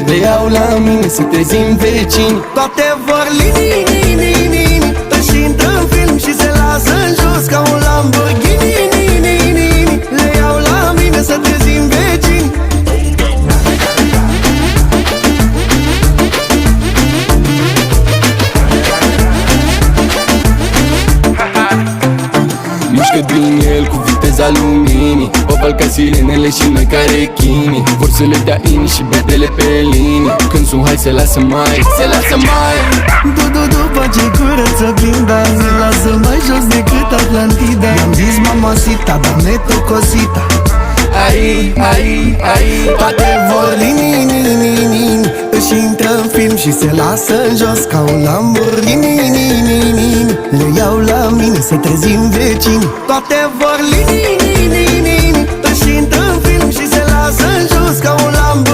le iau la mine să trezim vecini. Toate vor lini, își intră în film și se lasă în jos ca un Lamborghini. Le iau la mine să trezim vecini. Mișcă din el cu viteza luminii, Opel ca sirenele și noi ca rechinii. Vor să le dea ini și bedele pe linii. Când sunt hai se lasă mai. După ce curăț oglinda, se lasă mai jos decât Atlantida. I-am zis mamacita, dame tocosita. Ai, toate vor lini, își intră în film și se lasă în jos ca un Lamborghini. Le iau la mine să trezim vecini. Toate vor lini, își intră în film și se lasă în jos ca un Lamborghini.